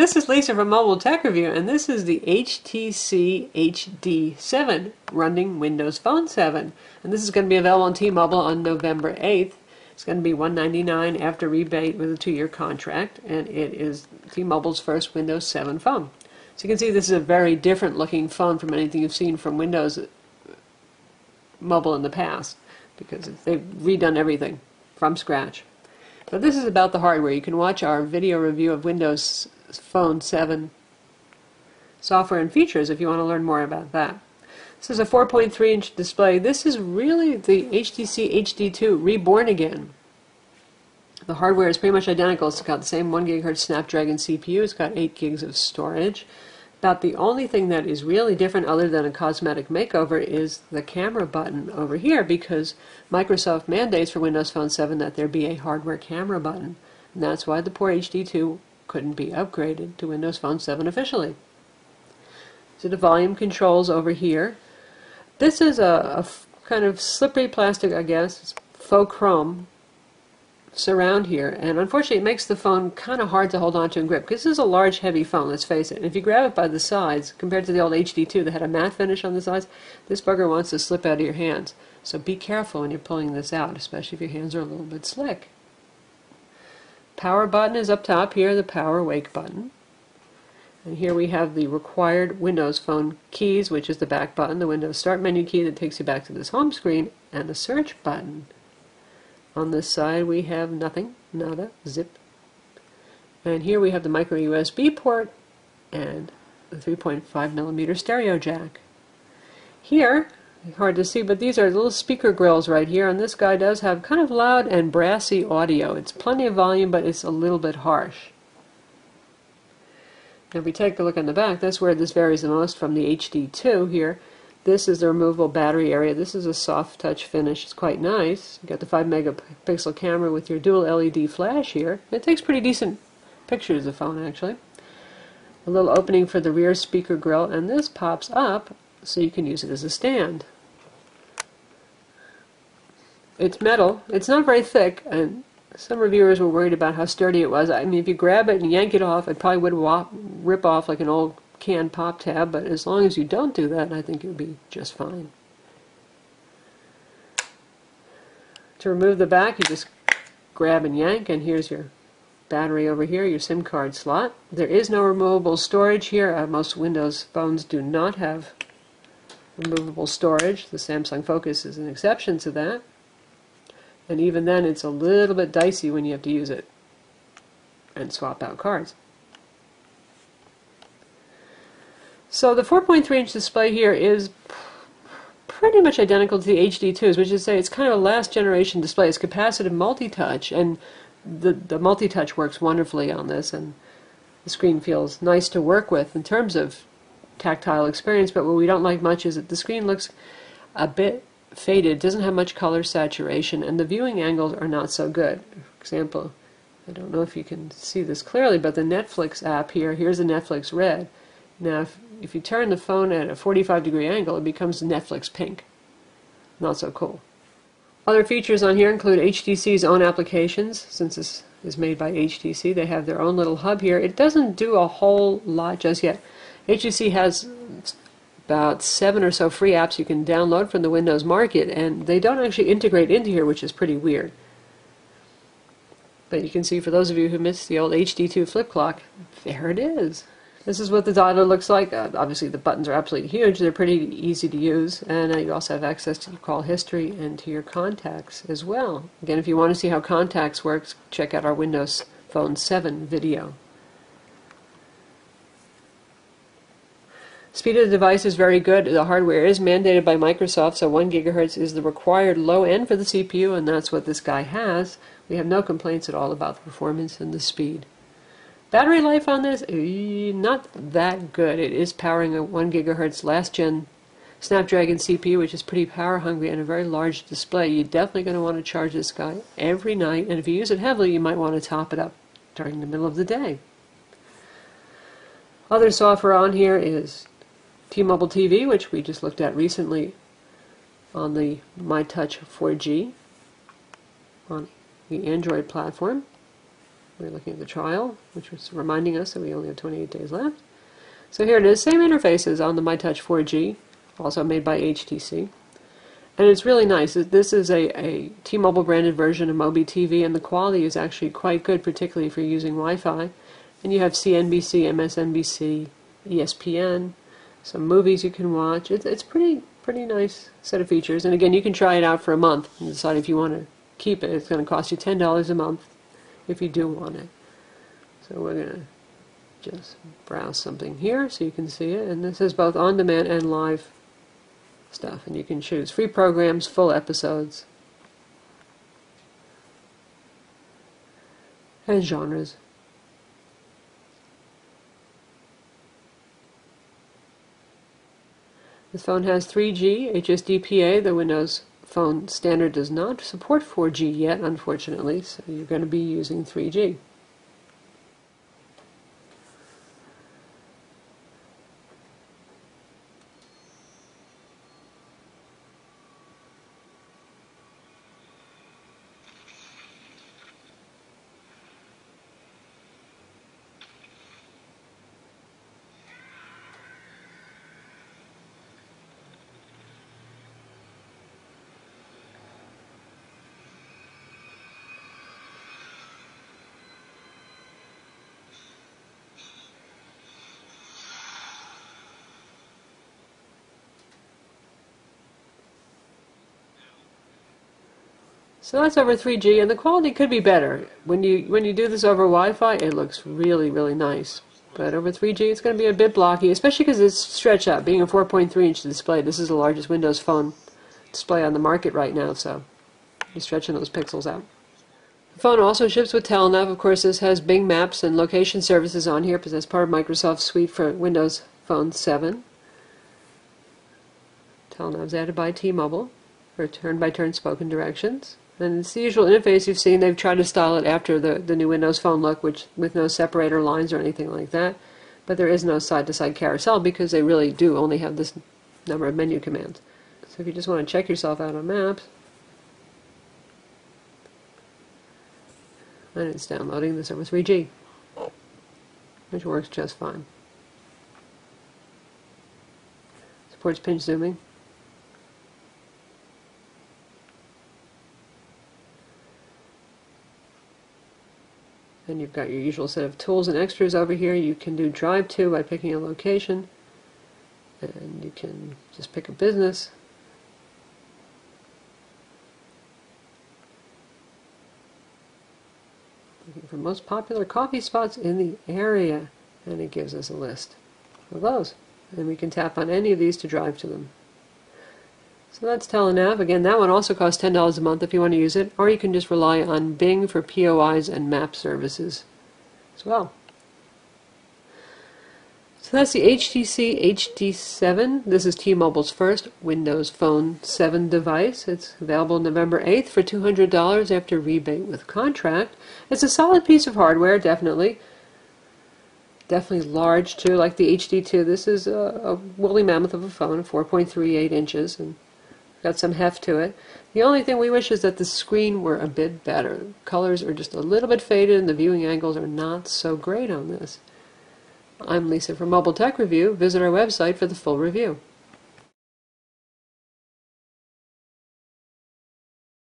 This is Lisa from Mobile Tech Review, and this is the HTC HD7 running Windows Phone 7. And this is going to be available on T-Mobile on November 8th. It's going to be $199 after rebate with a 2-year contract, and it is T-Mobile's first Windows 7 phone. So you can see this is a very different looking phone from anything you've seen from Windows Mobile in the past, because they've redone everything from scratch. But this is about the hardware. You can watch our video review of Windows Phone 7 software and features if you want to learn more about that. This is a 4.3-inch display. This is really the HTC HD2 reborn again. The hardware is pretty much identical. It's got the same 1 GHz Snapdragon CPU. It's got 8 gigs of storage. About the only thing that is really different other than a cosmetic makeover is the camera button over here, because Microsoft mandates for Windows Phone 7 that there be a hardware camera button. And that's why the poor HD2 couldn't be upgraded to Windows Phone 7 officially. So the volume controls over here. This is a kind of slippery plastic, I guess. It's faux chrome surround here, and unfortunately it makes the phone kind of hard to hold on to and grip, because this is a large, heavy phone, let's face it. And if you grab it by the sides, compared to the old HD2 that had a matte finish on the sides, this bugger wants to slip out of your hands. So be careful when you're pulling this out, especially if your hands are a little bit slick. Power button is up top here, the power wake button. And here we have the required Windows Phone keys, which is the back button, the Windows Start menu key that takes you back to this home screen, and the search button. On this side we have nothing, nada, zip. And here we have the micro USB port and the 3.5mm stereo jack. Here, hard to see, but these are little speaker grills right here, and this guy does have kind of loud and brassy audio. It's plenty of volume, but it's a little bit harsh. Now if we take a look on the back, that's where this varies the most from the HD2 here. This is the removable battery area. This is a soft touch finish. It's quite nice. You've got the 5 megapixel camera with your dual LED flash here. It takes pretty decent pictures of the phone, actually. A little opening for the rear speaker grill, and this pops up so you can use it as a stand. It's metal. It's not very thick, and some reviewers were worried about how sturdy it was. I mean, if you grab it and yank it off, it probably would rip off like an old canned pop tab, but as long as you don't do that, I think it would be just fine. To remove the back, you just grab and yank, and here's your battery over here, your SIM card slot. There is no removable storage here. Most Windows phones do not have removable storage. The Samsung Focus is an exception to that. And even then, it's a little bit dicey when you have to use it and swap out cards. So the 4.3-inch display here is pretty much identical to the HD2's, which is to say it's kind of a last generation display. It's capacitive multi-touch, and the multi-touch works wonderfully on this, and the screen feels nice to work with in terms of tactile experience. But what we don't like much is that the screen looks a bit faded. It doesn't have much color saturation, and the viewing angles are not so good. For example, I don't know if you can see this clearly, but the Netflix app here, here's the Netflix red. Now if you turn the phone at a 45-degree angle, it becomes Netflix pink. Not so cool. Other features on here include HTC's own applications. Since this is made by HTC, they have their own little hub here. It doesn't do a whole lot just yet. HTC has about 7 or so free apps you can download from the Windows market, and they don't actually integrate into here, which is pretty weird. But you can see, for those of you who missed the old HD2 flip clock, there it is. This is what the dialer looks like. Obviously the buttons are absolutely huge. They're pretty easy to use, and you also have access to your call history and to your contacts as well. Again, if you want to see how contacts works, check out our Windows Phone 7 video. Speed of the device is very good. The hardware is mandated by Microsoft, so 1 GHz is the required low end for the CPU, and that's what this guy has. We have no complaints at all about the performance and the speed. Battery life on this, not that good. It is powering a 1 GHz last-gen Snapdragon CPU, which is pretty power-hungry and a very large display. You're definitely going to want to charge this guy every night, and if you use it heavily, you might want to top it up during the middle of the day. Other software on here is T-Mobile TV, which we just looked at recently on the MyTouch 4G on the Android platform. We're looking at the trial, which was reminding us that we only have 28 days left. So here it is, same interface as on the MyTouch 4G, also made by HTC. And it's really nice. This is a T-Mobile branded version of Mobi TV, and the quality is actually quite good, particularly if you're using Wi-Fi. And you have CNBC, MSNBC, ESPN, some movies you can watch. It's pretty nice set of features. And again, you can try it out for a month and decide if you want to keep it. It's going to cost you $10 a month if you do want it. So we're going to just browse something here so you can see it. And this is both on-demand and live stuff, and you can choose free programs, full episodes, and genres. This phone has 3G HSDPA. The Windows Phone standard does not support 4G yet, unfortunately, so you're going to be using 3G. So that's over 3G, and the quality could be better. When you do this over Wi-Fi, it looks really nice. But over 3G, it's going to be a bit blocky, especially because it's stretched out. Being a 4.3-inch display, this is the largest Windows Phone display on the market right now, so you're stretching those pixels out. The phone also ships with Telenav. Of course, this has Bing Maps and location services on here because that's part of Microsoft's suite for Windows Phone 7. Telenav's added by T-Mobile for turn-by-turn spoken directions. And it's the usual interface you've seen. They've tried to style it after the new Windows Phone look, which with no separator lines or anything like that. But there is no side-to-side carousel because they really do only have this number of menu commands. So if you just want to check yourself out on Maps, and it's downloading this over 3G, which works just fine. Supports pinch zooming. And you've got your usual set of tools and extras over here. You can do drive to by picking a location, and you can just pick a business. Looking for most popular coffee spots in the area, and it gives us a list of those. And we can tap on any of these to drive to them. So that's Telenav. Again, that one also costs $10 a month if you want to use it, or you can just rely on Bing for POIs and map services as well. So that's the HTC HD7. This is T-Mobile's first Windows Phone 7 device. It's available November 8th for $200 after rebate with contract. It's a solid piece of hardware, definitely. Definitely large too, like the HD2. This is a woolly mammoth of a phone, 4.38 inches, and got some heft to it. The only thing we wish is that the screen were a bit better. Colors are just a little bit faded, and the viewing angles are not so great on this. I'm Lisa from Mobile Tech Review. Visit our website for the full review.